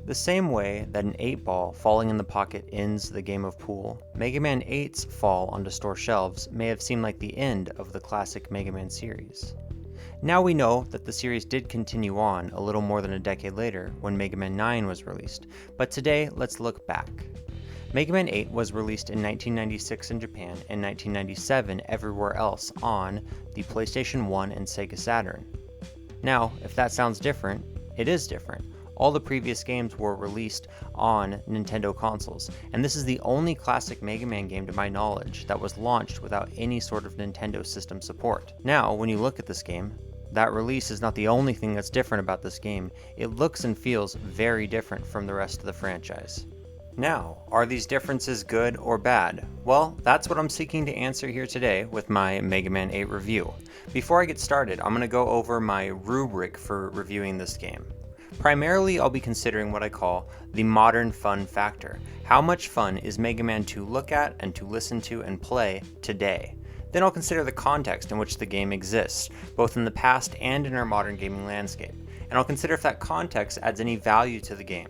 The same way that an 8 ball falling in the pocket ends the game of pool, Mega Man 8's fall onto store shelves may have seemed like the end of the classic Mega Man series. Now we know that the series did continue on a little more than a decade later when Mega Man 9 was released, but today let's look back. Mega Man 8 was released in 1996 in Japan and 1997 everywhere else on the PlayStation 1 and Sega Saturn. Now, if that sounds different, it is different. All the previous games were released on Nintendo consoles, and this is the only classic Mega Man game to my knowledge that was launched without any sort of Nintendo system support. Now, when you look at this game, that release is not the only thing that's different about this game. It looks and feels very different from the rest of the franchise. Now, are these differences good or bad? Well, that's what I'm seeking to answer here today with my Mega Man 8 review. Before I get started, I'm going to go over my rubric for reviewing this game. Primarily, I'll be considering what I call the modern fun factor. How much fun is Mega Man to look at and to listen to and play today? Then I'll consider the context in which the game exists, both in the past and in our modern gaming landscape, and I'll consider if that context adds any value to the game.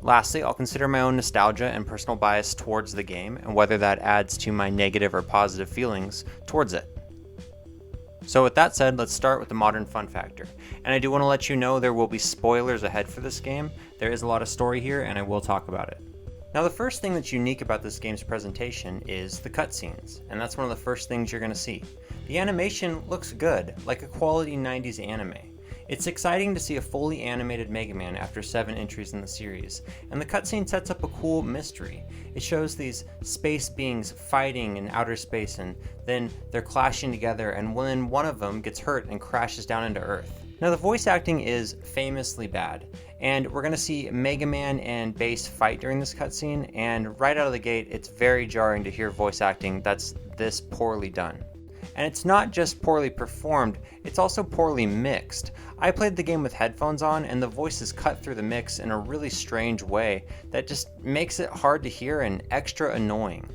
Lastly, I'll consider my own nostalgia and personal bias towards the game, and whether that adds to my negative or positive feelings towards it. So with that said, let's start with the modern fun factor. And I do want to let you know there will be spoilers ahead for this game. There is a lot of story here, and I will talk about it. Now, the first thing that's unique about this game's presentation is the cutscenes, and that's one of the first things you're going to see. The animation looks good, like a quality 90s anime. It's exciting to see a fully animated Mega Man after 7 entries in the series, and the cutscene sets up a cool mystery. It shows these space beings fighting in outer space, and then they're clashing together, and when one of them gets hurt and crashes down into Earth. Now, the voice acting is famously bad, and we're going to see Mega Man and Bass fight during this cutscene, and right out of the gate, it's very jarring to hear voice acting that's this poorly done. And it's not just poorly performed, it's also poorly mixed. I played the game with headphones on, and the voices cut through the mix in a really strange way that just makes it hard to hear and extra annoying.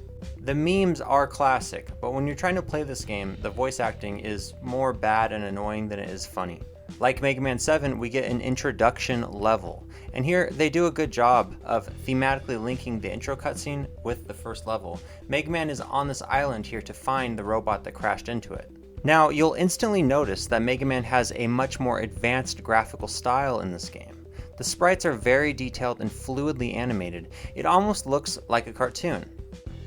The memes are classic, but when you're trying to play this game, the voice acting is more bad and annoying than it is funny. Like Mega Man 7, we get an introduction level, and here they do a good job of thematically linking the intro cutscene with the first level. Mega Man is on this island here to find the robot that crashed into it. Now, you'll instantly notice that Mega Man has a much more advanced graphical style in this game. The sprites are very detailed and fluidly animated. It almost looks like a cartoon.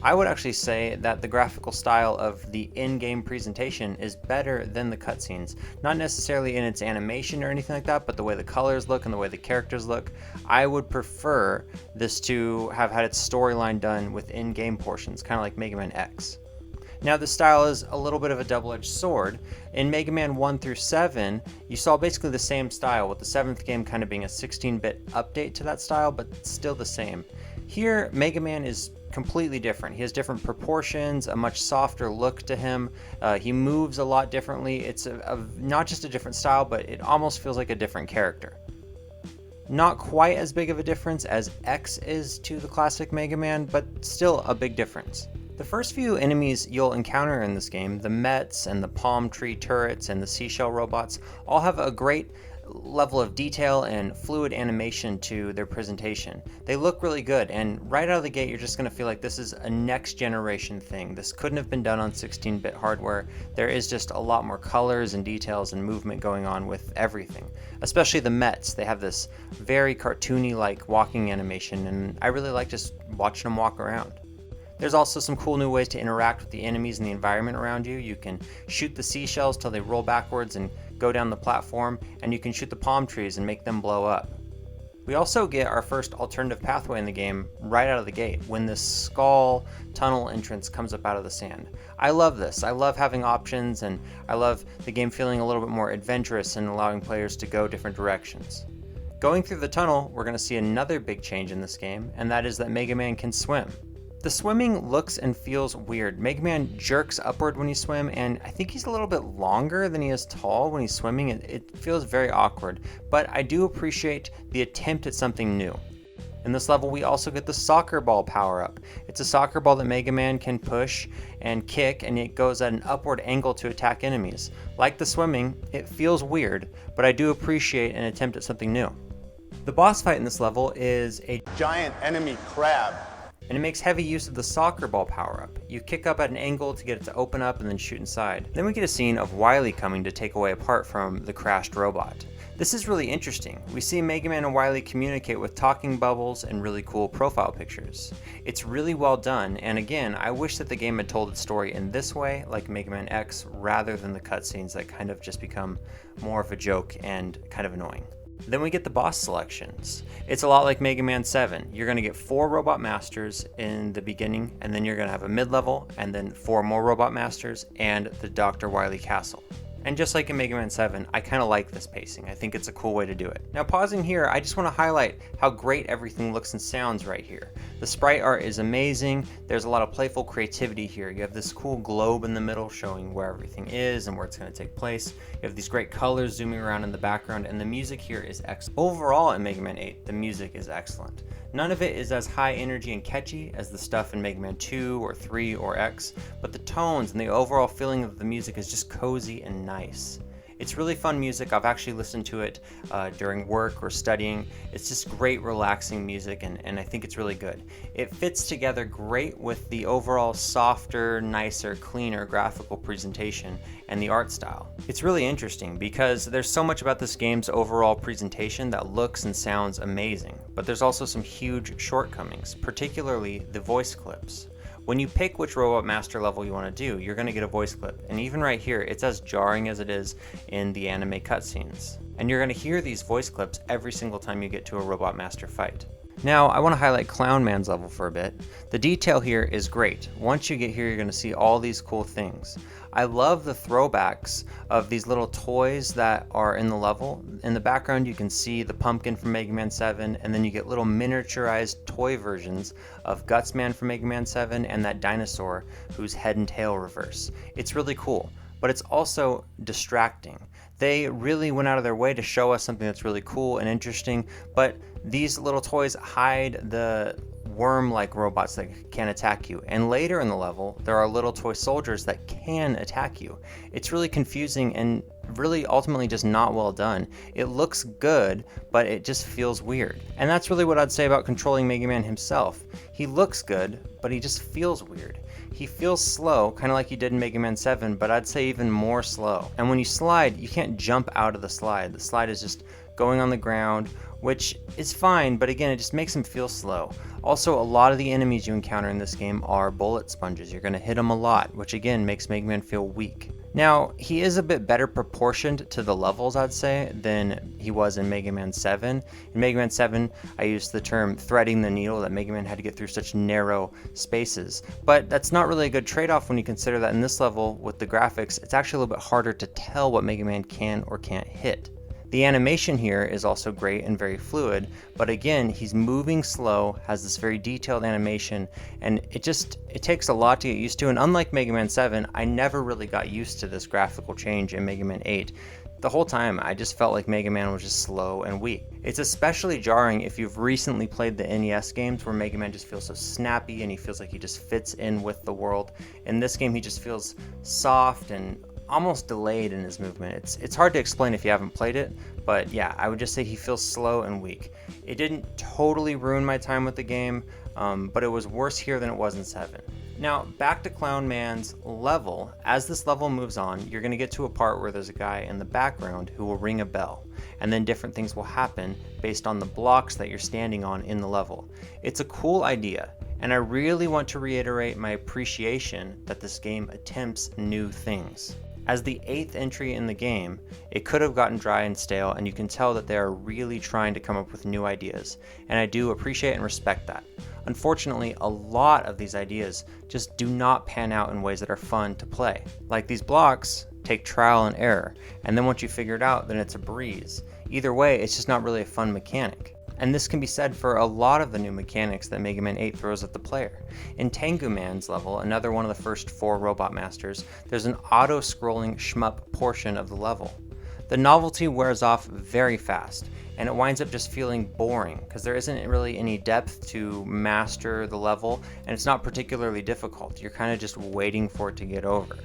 I would actually say that the graphical style of the in-game presentation is better than the cutscenes. Not necessarily in its animation or anything like that, but the way the colors look and the way the characters look. I would prefer this to have had its storyline done with in-game portions, kind of like Mega Man X. Now, the style is a little bit of a double-edged sword. In Mega Man 1 through 7, you saw basically the same style, with the 7th game kind of being a 16-bit update to that style, but still the same. Here, Mega Man is completely different. He has different proportions, a much softer look to him. He moves a lot differently. It's not just a different style, but it almost feels like a different character. Not quite as big of a difference as X is to the classic Mega Man, but still a big difference. The first few enemies you'll encounter in this game, the Mets and the palm tree turrets and the seashell robots, all have a great level of detail and fluid animation to their presentation. They look really good, and right out of the gate you're just going to feel like this is a next generation thing. This couldn't have been done on 16-bit hardware. There is just a lot more colors and details and movement going on with everything. Especially the Mets. They have this very cartoony like walking animation, and I really like just watching them walk around. There's also some cool new ways to interact with the enemies and the environment around you. You can shoot the seashells till they roll backwards and go down the platform, and you can shoot the palm trees and make them blow up. We also get our first alternative pathway in the game right out of the gate when this skull tunnel entrance comes up out of the sand. I love this. I love having options, and I love the game feeling a little bit more adventurous and allowing players to go different directions. Going through the tunnel, we're going to see another big change in this game, and that is that Mega Man can swim. The swimming looks and feels weird. Mega Man jerks upward when you swim, and I think he's a little bit longer than he is tall when he's swimming. It feels very awkward, but I do appreciate the attempt at something new. In this level, we also get the soccer ball power-up. It's a soccer ball that Mega Man can push and kick, and it goes at an upward angle to attack enemies. Like the swimming, it feels weird, but I do appreciate an attempt at something new. The boss fight in this level is a giant enemy crab, and it makes heavy use of the soccer ball power-up. You kick up at an angle to get it to open up and then shoot inside. Then we get a scene of Wily coming to take away a part from the crashed robot. This is really interesting. We see Mega Man and Wily communicate with talking bubbles and really cool profile pictures. It's really well done, and again, I wish that the game had told its story in this way, like Mega Man X, rather than the cutscenes that kind of just become more of a joke and kind of annoying. Then we get the boss selections. It's a lot like Mega Man 7. You're going to get 4 Robot Masters in the beginning, and then you're going to have a mid-level, and then 4 more Robot Masters, and the Dr. Wily Castle. And just like in Mega Man 7, I kind of like this pacing. I think it's a cool way to do it. Now pausing here, I just want to highlight how great everything looks and sounds right here. The sprite art is amazing. There's a lot of playful creativity here. You have this cool globe in the middle showing where everything is and where it's going to take place. You have these great colors zooming around in the background, and the music here is excellent. Overall in Mega Man 8, the music is excellent. None of it is as high energy and catchy as the stuff in Mega Man 2 or 3 or X, but the tones and the overall feeling of the music is just cozy and nice. It's really fun music. I've actually listened to it during work or studying. It's just great, relaxing music, and I think it's really good. It fits together great with the overall softer, nicer, cleaner graphical presentation and the art style. It's really interesting because there's so much about this game's overall presentation that looks and sounds amazing, but there's also some huge shortcomings, particularly the voice clips. When you pick which Robot Master level you want to do, you're going to get a voice clip, and even right here, it's as jarring as it is in the anime cutscenes. And you're going to hear these voice clips every single time you get to a Robot Master fight. Now, I want to highlight Clown Man's level for a bit. The detail here is great. Once you get here, you're going to see all these cool things. I love the throwbacks of these little toys that are in the level. In the background, you can see the pumpkin from Mega Man 7, and then you get little miniaturized toy versions of Gutsman from Mega Man 7 and that dinosaur whose head and tail reverse. It's really cool, but it's also distracting. They really went out of their way to show us something that's really cool and interesting, but these little toys hide the worm-like robots that can attack you, and later in the level there are little toy soldiers that can attack you. It's really confusing and really ultimately just not well done. It looks good, but it just feels weird. And that's really what I'd say about controlling Mega Man himself. He looks good, but he just feels weird. He feels slow, kind of like he did in Mega Man 7, but I'd say even more slow. And when you slide, you can't jump out of the slide. The slide is just going on the ground, which is fine, but again, it just makes him feel slow. Also, a lot of the enemies you encounter in this game are bullet sponges. You're going to hit them a lot, which again makes Mega Man feel weak. Now, he is a bit better proportioned to the levels, I'd say, than he was in Mega Man 7. In Mega Man 7, I used the term threading the needle, that Mega Man had to get through such narrow spaces. But that's not really a good trade-off when you consider that in this level, with the graphics, it's actually a little bit harder to tell what Mega Man can or can't hit. The animation here is also great and very fluid, but again, he's moving slow, has this very detailed animation, and it takes a lot to get used to. And unlike Mega Man 7, I never really got used to this graphical change in Mega Man 8. The whole time, I just felt like Mega Man was just slow and weak. It's especially jarring if you've recently played the NES games where Mega Man just feels so snappy and he feels like he just fits in with the world. In this game, he just feels soft and almost delayed in his movement. It's hard to explain if you haven't played it, but yeah, I would just say he feels slow and weak. It didn't totally ruin my time with the game, but it was worse here than it was in 7. Now, back to Clown Man's level. As this level moves on, you're going to get to a part where there's a guy in the background who will ring a bell, and then different things will happen based on the blocks that you're standing on in the level. It's a cool idea, and I really want to reiterate my appreciation that this game attempts new things. As the 8th entry in the game, it could have gotten dry and stale, and you can tell that they are really trying to come up with new ideas, and I do appreciate and respect that. Unfortunately, a lot of these ideas just do not pan out in ways that are fun to play. Like these blocks take trial and error, and then once you figure it out, then it's a breeze. Either way, it's just not really a fun mechanic. And this can be said for a lot of the new mechanics that Mega Man 8 throws at the player. In Tengu Man's level, another one of the first 4 Robot Masters, there's an auto-scrolling shmup portion of the level. The novelty wears off very fast, and it winds up just feeling boring, because there isn't really any depth to master the level, and it's not particularly difficult. You're kind of just waiting for it to get over.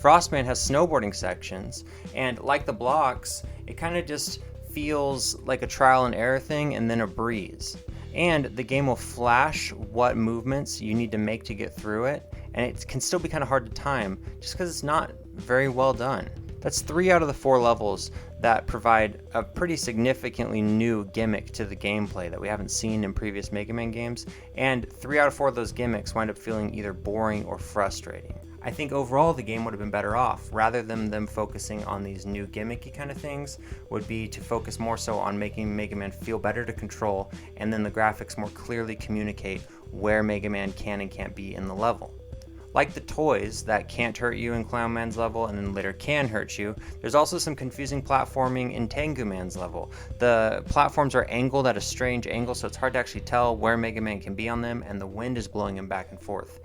Frostman has snowboarding sections, and like the blocks, it kind of just feels like a trial and error thing and then a breeze. And the game will flash what movements you need to make to get through it, and it can still be kind of hard to time just because it's not very well done. That's 3 out of the 4 levels that provide a pretty significantly new gimmick to the gameplay that we haven't seen in previous Mega Man games, and 3 out of 4 of those gimmicks wind up feeling either boring or frustrating. I think overall the game would have been better off, rather than them focusing on these new gimmicky kind of things, would be to focus more so on making Mega Man feel better to control, and then the graphics more clearly communicate where Mega Man can and can't be in the level. Like the toys that can't hurt you in Clown Man's level and then later can hurt you, there's also some confusing platforming in Tengu Man's level. The platforms are angled at a strange angle, so it's hard to actually tell where Mega Man can be on them, and the wind is blowing him back and forth.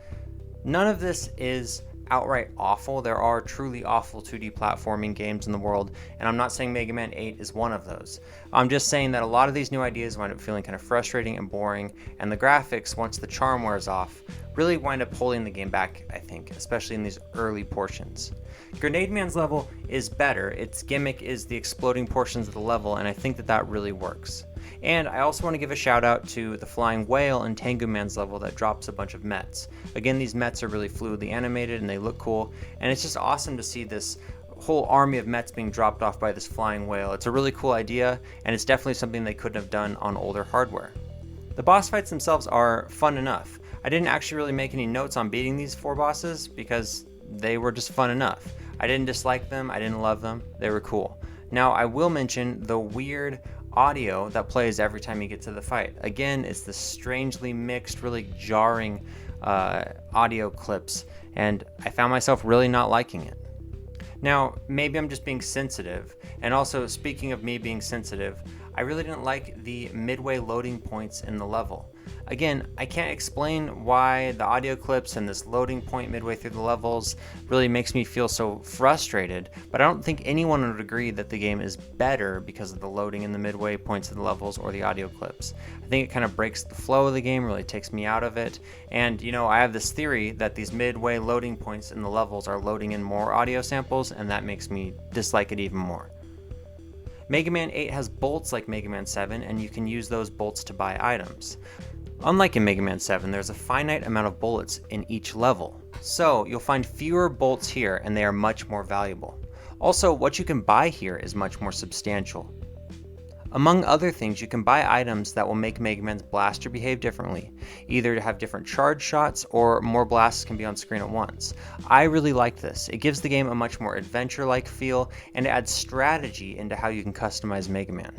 None of this is outright awful. There are truly awful 2D platforming games in the world, and I'm not saying Mega Man 8 is one of those. I'm just saying that a lot of these new ideas wind up feeling kind of frustrating and boring, and the graphics, once the charm wears off, really wind up holding the game back, I think, especially in these early portions. Grenade Man's level is better. Its gimmick is the exploding portions of the level, and I think that really works. And I also want to give a shout out to the flying whale in Tengu Man's level that drops a bunch of Mets. Again, these Mets are really fluidly animated and they look cool, and it's just awesome to see this whole army of Mets being dropped off by this flying whale. It's a really cool idea, and it's definitely something they couldn't have done on older hardware. The boss fights themselves are fun enough. I didn't actually really make any notes on beating these 4 bosses because they were just fun enough. I didn't dislike them, I didn't love them, they were cool. Now I will mention the weird audio that plays every time you get to the fight. Again, it's this strangely mixed, really jarring audio clips, and I found myself really not liking it. Now, maybe I'm just being sensitive, and also speaking of me being sensitive, I really didn't like the midway loading points in the level. Again, I can't explain why the audio clips and this loading point midway through the levels really makes me feel so frustrated, but I don't think anyone would agree that the game is better because of the loading in the midway points of the levels or the audio clips. I think it kind of breaks the flow of the game, really takes me out of it, and I have this theory that these midway loading points in the levels are loading in more audio samples, and that makes me dislike it even more. Mega Man 8 has bolts like Mega Man 7, and you can use those bolts to buy items. Unlike in Mega Man 7, there's a finite amount of bullets in each level, so you'll find fewer bolts here and they are much more valuable. Also, what you can buy here is much more substantial. Among other things, you can buy items that will make Mega Man's blaster behave differently, either to have different charge shots or more blasts can be on screen at once. I really like this. It gives the game a much more adventure-like feel and adds strategy into how you can customize Mega Man.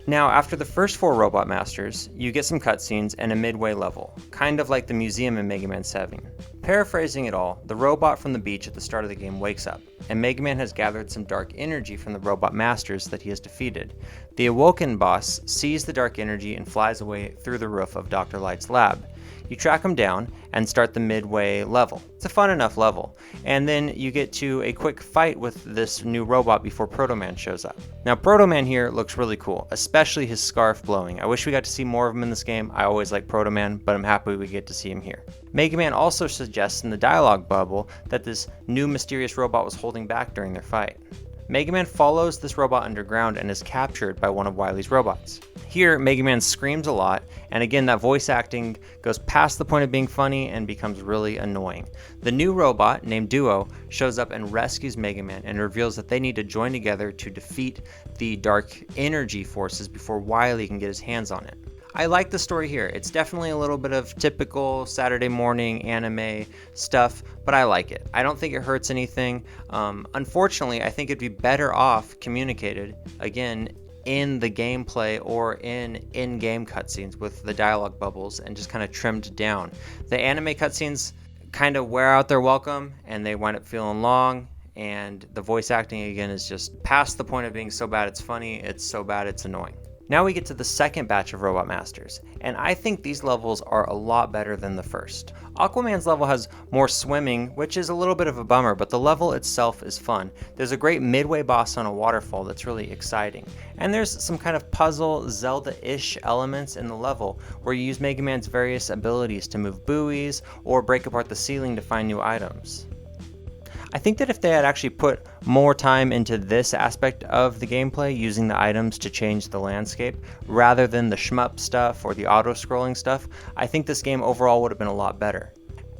Now, after the first 4 Robot Masters, you get some cutscenes and a midway level, kind of like the museum in Mega Man 7. Paraphrasing it all, the robot from the beach at the start of the game wakes up, and Mega Man has gathered some dark energy from the Robot Masters that he has defeated. The Awoken boss sees the dark energy and flies away through the roof of Dr. Light's lab. You track him down and start the midway level. It's a fun enough level. And then you get to a quick fight with this new robot before Proto Man shows up. Now Proto Man here looks really cool, especially his scarf blowing. I wish we got to see more of him in this game. I always like Proto Man, but I'm happy we get to see him here. Mega Man also suggests in the dialogue bubble that this new mysterious robot was holding back during their fight. Mega Man follows this robot underground and is captured by one of Wily's robots. Here, Mega Man screams a lot, and again that voice acting goes past the point of being funny and becomes really annoying. The new robot, named Duo, shows up and rescues Mega Man and reveals that they need to join together to defeat the dark energy forces before Wily can get his hands on it. I like the story here. It's definitely a little bit of typical Saturday morning anime stuff, but I like it. I don't think it hurts anything. Unfortunately, I think it'd be better off communicated, again, in the gameplay or in-game cutscenes with the dialogue bubbles and just kind of trimmed down. The anime cutscenes kind of wear out their welcome and they wind up feeling long, and the voice acting again is just past the point of being so bad it's funny, it's so bad it's annoying. Now we get to the second batch of Robot Masters, and I think these levels are a lot better than the first. Aquaman's level has more swimming, which is a little bit of a bummer, but the level itself is fun. There's a great midway boss on a waterfall that's really exciting, and there's some kind of puzzle Zelda-ish elements in the level where you use Mega Man's various abilities to move buoys or break apart the ceiling to find new items. I think that if they had actually put more time into this aspect of the gameplay, using the items to change the landscape, rather than the shmup stuff or the auto-scrolling stuff, I think this game overall would have been a lot better.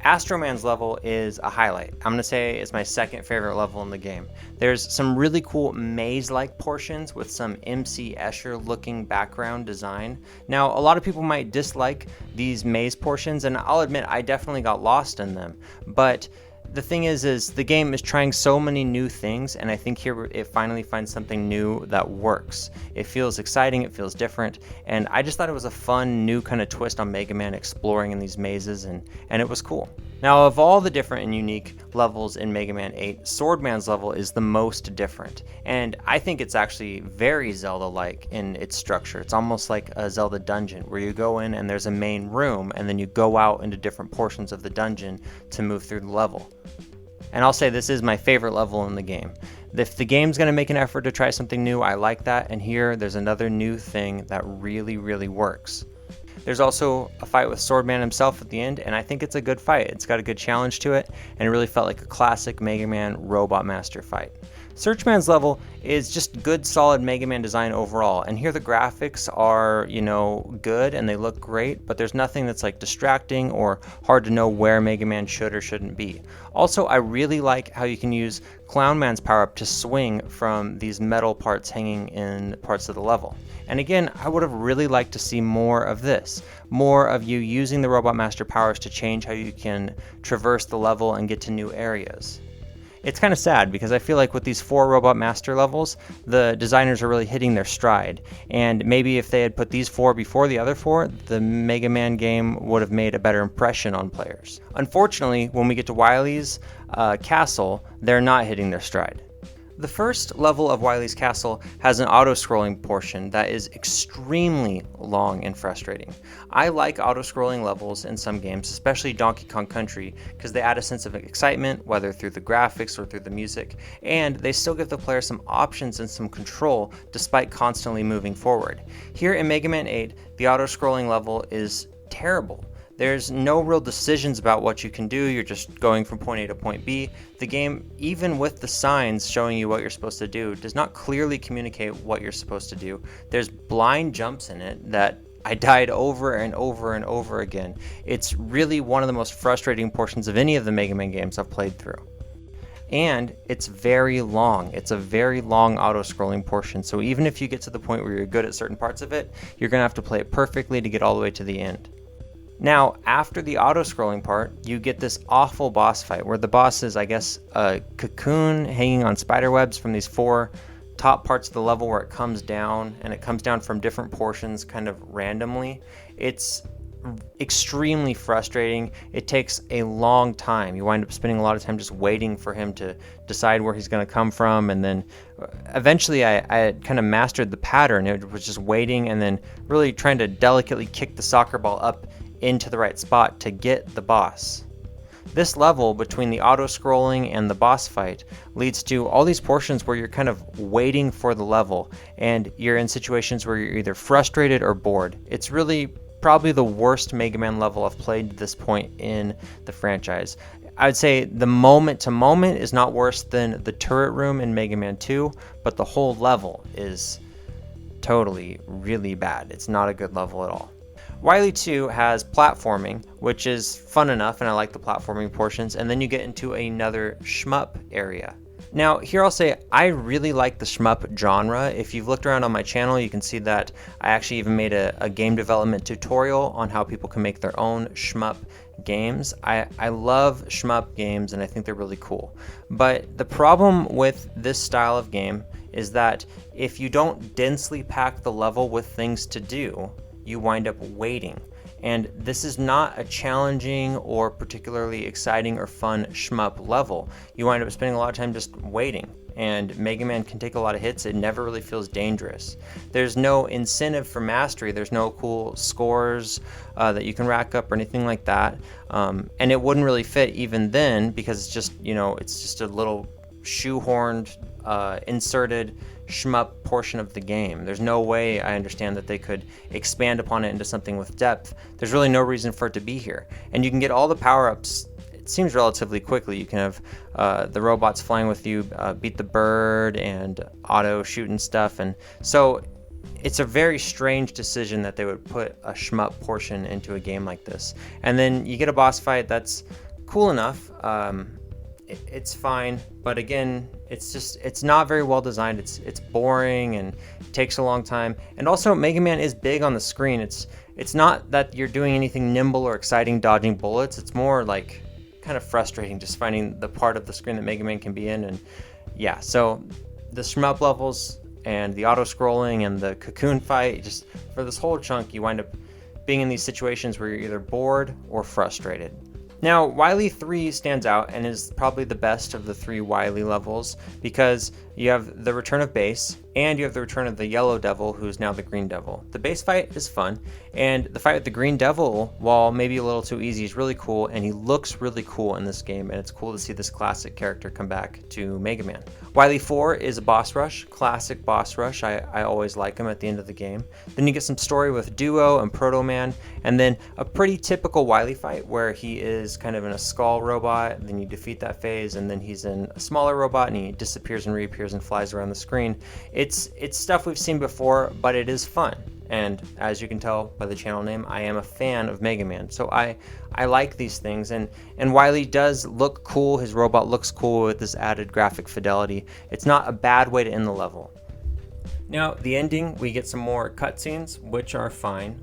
Astroman's level is a highlight. I'm going to say it's my second favorite level in the game. There's some really cool maze-like portions with some MC Escher looking background design. Now, a lot of people might dislike these maze portions, and I'll admit I definitely got lost in them, but the thing is the game is trying so many new things, and I think here it finally finds something new that works. It feels exciting, it feels different, and I just thought it was a fun new kind of twist on Mega Man exploring in these mazes, and it was cool. Now, of all the different and unique levels in Mega Man 8, Swordman's level is the most different, and I think it's actually very Zelda-like in its structure. It's almost like a Zelda dungeon, where you go in and there's a main room, and then you go out into different portions of the dungeon to move through the level. And I'll say this is my favorite level in the game. If the game's going to make an effort to try something new, I like that, and here there's another new thing that really, really works. There's also a fight with Swordman himself at the end, and I think it's a good fight. It's got a good challenge to it, and it really felt like a classic Mega Man Robot Master fight. Searchman's level is just good, solid Mega Man design overall, and here the graphics are, good and they look great, but there's nothing that's like distracting or hard to know where Mega Man should or shouldn't be. Also, I really like how you can use Clown Man's power-up to swing from these metal parts hanging in parts of the level. And again, I would have really liked to see more of this. More of you using the Robot Master powers to change how you can traverse the level and get to new areas. It's kind of sad because I feel like with these 4 Robot Master levels, the designers are really hitting their stride. And maybe if they had put these 4 before the other 4, the Mega Man game would have made a better impression on players. Unfortunately, when we get to Wily's castle, they're not hitting their stride. The first level of Wily's Castle has an auto-scrolling portion that is extremely long and frustrating. I like auto-scrolling levels in some games, especially Donkey Kong Country, because they add a sense of excitement, whether through the graphics or through the music, and they still give the player some options and some control despite constantly moving forward. Here in Mega Man 8, the auto-scrolling level is terrible. There's no real decisions about what you can do, you're just going from point A to point B. The game, even with the signs showing you what you're supposed to do, does not clearly communicate what you're supposed to do. There's blind jumps in it that I died over and over and over again. It's really one of the most frustrating portions of any of the Mega Man games I've played through. And it's very long. It's a very long auto-scrolling portion, so even if you get to the point where you're good at certain parts of it, you're going to have to play it perfectly to get all the way to the end. Now, after the auto-scrolling part, you get this awful boss fight where the boss is, I guess, a cocoon hanging on spider webs from these 4 top parts of the level where it comes down, and it comes down from different portions kind of randomly. It's extremely frustrating. It takes a long time. You wind up spending a lot of time just waiting for him to decide where he's going to come from, and then eventually I had kind of mastered the pattern. It was just waiting and then really trying to delicately kick the soccer ball up into the right spot to get the boss. This level, between the auto-scrolling and the boss fight, leads to all these portions where you're kind of waiting for the level, and you're in situations where you're either frustrated or bored. It's really probably the worst Mega Man level I've played to this point in the franchise. I would say the moment to moment is not worse than the turret room in Mega Man 2, but the whole level is totally really bad. It's not a good level at all. Wily 2 has platforming, which is fun enough, and I like the platforming portions, and then you get into another shmup area. Now, here I'll say I really like the shmup genre. If you've looked around on my channel, you can see that I actually even made a game development tutorial on how people can make their own shmup games. I love shmup games, and I think they're really cool. But the problem with this style of game is that if you don't densely pack the level with things to do, you wind up waiting. And this is not a challenging or particularly exciting or fun shmup level. You wind up spending a lot of time just waiting, and Mega Man can take a lot of hits. It never really feels dangerous. There's no incentive for mastery. There's no cool scores that you can rack up or anything like that. And it wouldn't really fit even then, because it's just a little shoehorned, inserted shmup portion of the game. There's no way, I understand, that they could expand upon it into something with depth. There's really no reason for it to be here. And you can get all the power-ups it seems relatively quickly. You can have the robots flying with you, beat the bird, and auto shoot and stuff. And so it's a very strange decision that they would put a shmup portion into a game like this. And then you get a boss fight that's cool enough. It's fine, but again, it's not very well designed. It's boring and takes a long time. And also, Mega Man is big on the screen. It's not that you're doing anything nimble or exciting dodging bullets. It's more like kind of frustrating just finding the part of the screen that Mega Man can be in. And yeah, so the shmup levels and the auto scrolling and the cocoon fight, just for this whole chunk, you wind up being in these situations where you're either bored or frustrated. Now, Wily 3 stands out and is probably the best of the 3 Wily levels because you have the return of Bass and you have the return of the Yellow Devil, who's now the Green Devil. The Bass fight is fun, and the fight with the Green Devil, while maybe a little too easy, is really cool, and he looks really cool in this game, and it's cool to see this classic character come back to Mega Man. Wily 4 is a boss rush, classic boss rush. I always like him at the end of the game. Then you get some story with Duo and Proto Man, and then a pretty typical Wily fight where he is kind of in a skull robot, then you defeat that phase, and then he's in a smaller robot and he disappears and reappears and flies around the screen. It's stuff we've seen before, but it is fun. And as you can tell by the channel name, I am a fan of Mega Man. So I like these things, and Wily does look cool. His robot looks cool with this added graphic fidelity. It's not a bad way to end the level. Now, the ending, we get some more cutscenes, which are fine.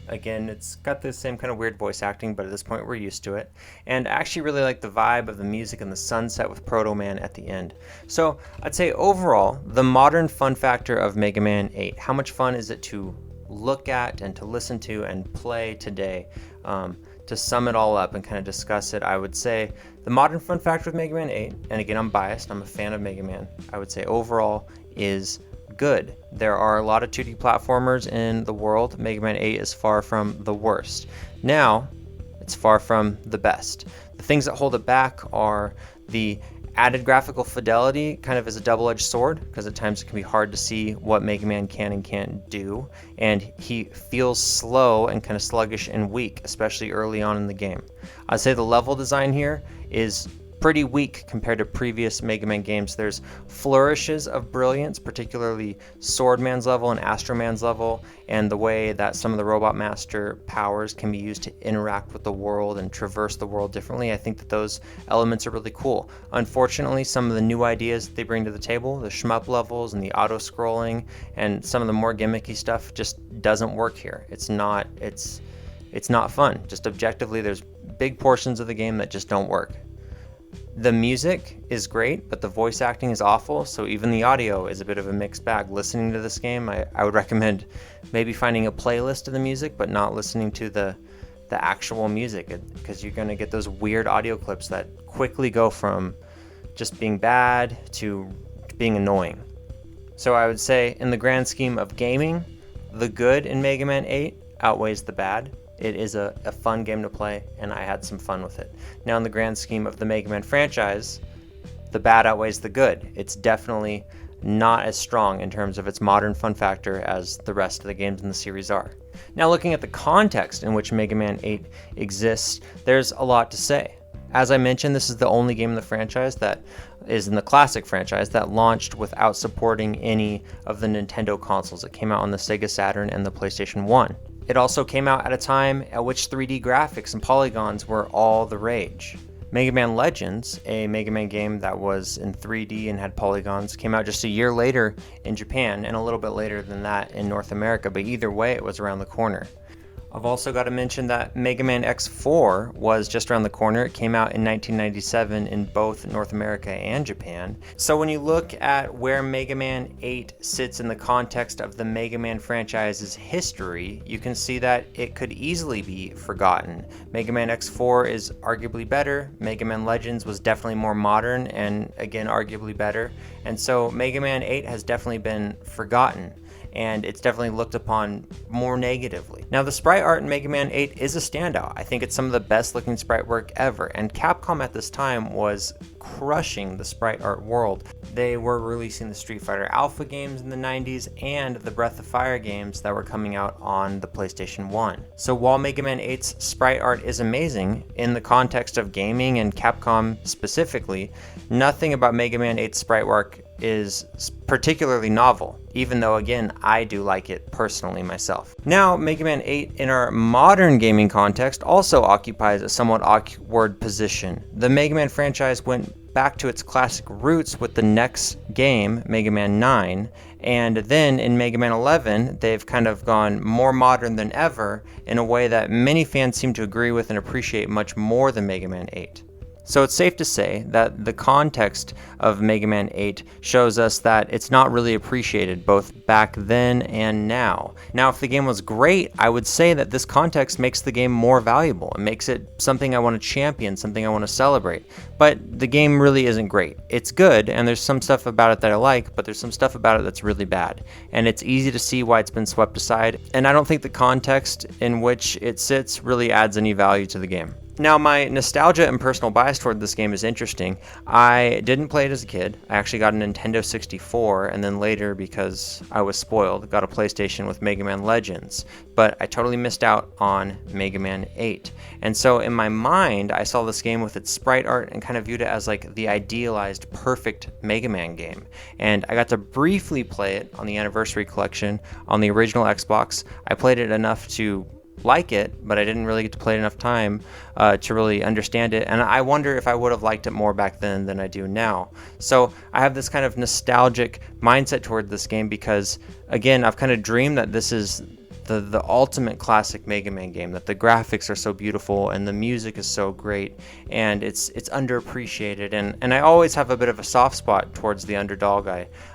Again, it's got the same kind of weird voice acting, but at this point we're used to it. And I actually really like the vibe of the music and the sunset with Proto Man at the end. So I'd say overall, the modern fun factor of Mega Man 8, how much fun is it to look at and to listen to and play today? To sum it all up and kind of discuss it, I would say the modern fun factor of Mega Man 8, and again, I'm biased, I'm a fan of Mega Man, I would say overall is good. There are a lot of 2D platformers in the world. Mega Man 8 is far from the worst. Now, it's far from the best. The things that hold it back are the added graphical fidelity, kind of as a double-edged sword, because at times it can be hard to see what Mega Man can and can't do, and he feels slow and kind of sluggish and weak, especially early on in the game. I'd say the level design here is pretty weak compared to previous Mega Man games. There's flourishes of brilliance, particularly Swordman's level and Astro Man's level, and the way that some of the Robot Master powers can be used to interact with the world and traverse the world differently. I think that those elements are really cool. Unfortunately, some of the new ideas that they bring to the table, the shmup levels and the auto-scrolling and some of the more gimmicky stuff, just doesn't work here. It's not fun. Just objectively, there's big portions of the game that just don't work. The music is great, but the voice acting is awful, so even the audio is a bit of a mixed bag. Listening to this game, I would recommend maybe finding a playlist of the music, but not listening to the actual music, because you're going to get those weird audio clips that quickly go from just being bad to being annoying. So I would say, in the grand scheme of gaming, the good in Mega Man 8 outweighs the bad. It is a fun game to play, and I had some fun with it. Now, in the grand scheme of the Mega Man franchise, the bad outweighs the good. It's definitely not as strong in terms of its modern fun factor as the rest of the games in the series are. Now, looking at the context in which Mega Man 8 exists, there's a lot to say. As I mentioned, this is the only game in the franchise that is in the classic franchise that launched without supporting any of the Nintendo consoles. It came out on the Sega Saturn and the PlayStation 1. It also came out at a time at which 3D graphics and polygons were all the rage. Mega Man Legends, a Mega Man game that was in 3D and had polygons, came out just a year later in Japan and a little bit later than that in North America, but either way it was around the corner. I've also got to mention that Mega Man X4 was just around the corner. It came out in 1997 in both North America and Japan. So when you look at where Mega Man 8 sits in the context of the Mega Man franchise's history, you can see that it could easily be forgotten. Mega Man X4 is arguably better. Mega Man Legends was definitely more modern and again arguably better. And so Mega Man 8 has definitely been forgotten. and it's definitely looked upon more negatively. Now, the sprite art in Mega Man 8 is a standout. I think it's some of the best looking sprite work ever, and Capcom at this time was crushing the sprite art world. They were releasing the Street Fighter Alpha games in the 90s and the Breath of Fire games that were coming out on the PlayStation 1. So while Mega Man 8's sprite art is amazing in the context of gaming and Capcom specifically, nothing about Mega Man 8's sprite work is particularly novel, even though again I do like it personally myself. Now, Mega Man 8 in our modern gaming context also occupies a somewhat awkward position. The Mega Man franchise went back to its classic roots with the next game, Mega Man 9, and then in Mega Man 11 they've kind of gone more modern than ever in a way that many fans seem to agree with and appreciate much more than Mega Man 8. So it's safe to say that the context of Mega Man 8 shows us that it's not really appreciated both back then and now. Now, if the game was great, I would say that this context makes the game more valuable. It makes it something I want to champion, something I want to celebrate. But the game really isn't great. It's good, and there's some stuff about it that I like, but there's some stuff about it that's really bad. And it's easy to see why it's been swept aside, and I don't think the context in which it sits really adds any value to the game. Now, my nostalgia and personal bias toward this game is interesting. I didn't play it as a kid. I actually got a Nintendo 64, and then later, because I was spoiled, got a PlayStation with Mega Man Legends. But I totally missed out on Mega Man 8. And so in my mind, I saw this game with its sprite art and kind of viewed it as like the idealized, perfect Mega Man game. And I got to briefly play it on the Anniversary Collection on the original Xbox. I played it enough to like it, but I didn't really get to play it enough time to really understand it, and I wonder if I would have liked it more back then than I do now. So I have this kind of nostalgic mindset toward this game because, again, I've kind of dreamed that this is the ultimate classic Mega Man game, that the graphics are so beautiful and the music is so great, and it's underappreciated, and I always have a bit of a soft spot towards the underdog.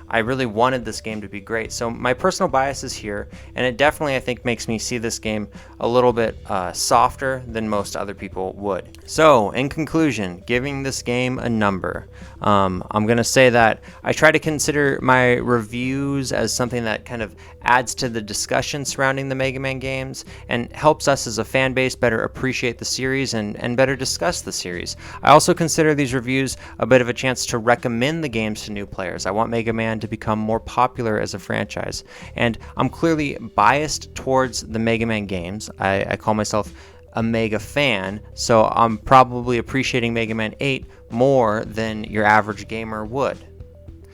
I really wanted this game to be great, so my personal bias is here, and it definitely, I think, makes me see this game a little bit softer than most other people would. So, in conclusion, giving this game a number, I'm going to say that I try to consider my reviews as something that kind of adds to the discussion surrounding the Mega Man games and helps us as a fan base better appreciate the series and better discuss the series. I also consider these reviews a bit of a chance to recommend the games to new players. I want Mega Man to become more popular as a franchise, and I'm clearly biased towards the Mega Man games. I call myself a Mega fan, so I'm probably appreciating Mega Man 8 more than your average gamer would.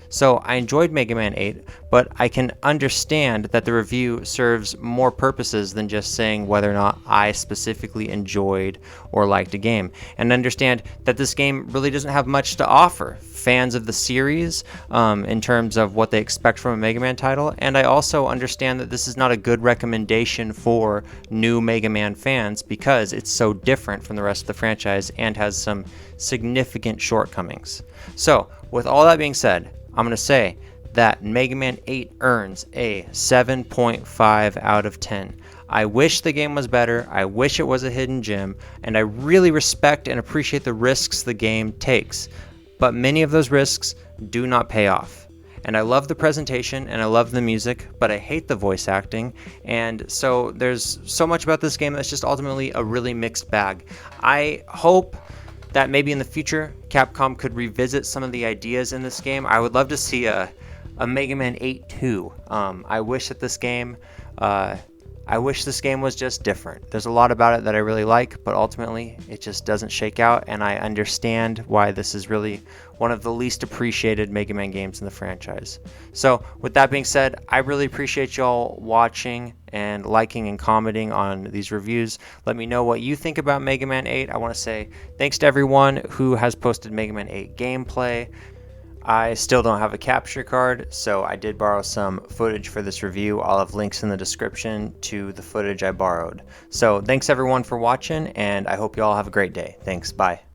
So I enjoyed Mega Man 8, but I can understand that the review serves more purposes than just saying whether or not I specifically enjoyed or liked a game, and understand that this game really doesn't have much to offer fans of the series in terms of what they expect from a Mega Man title, and I also understand that this is not a good recommendation for new Mega Man fans because it's so different from the rest of the franchise and has some significant shortcomings. So, with all that being said, I'm going to say that Mega Man 8 earns a 7.5 out of 10. I wish the game was better, I wish it was a hidden gem, and I really respect and appreciate the risks the game takes. But many of those risks do not pay off. And I love the presentation and I love the music, but I hate the voice acting. And so there's so much about this game that's just ultimately a really mixed bag. I hope that maybe in the future Capcom could revisit some of the ideas in this game. I would love to see a Mega Man 8 2. I wish that this game was just different. There's a lot about it that I really like, but ultimately it just doesn't shake out, and I understand why this is really one of the least appreciated Mega Man games in the franchise. So with that being said, I really appreciate y'all watching and liking and commenting on these reviews. Let me know what you think about Mega Man 8. I want to say thanks to everyone who has posted Mega Man 8 gameplay. I still don't have a capture card, so I did borrow some footage for this review. I'll have links in the description to the footage I borrowed. So thanks everyone for watching, and I hope you all have a great day. Thanks, bye.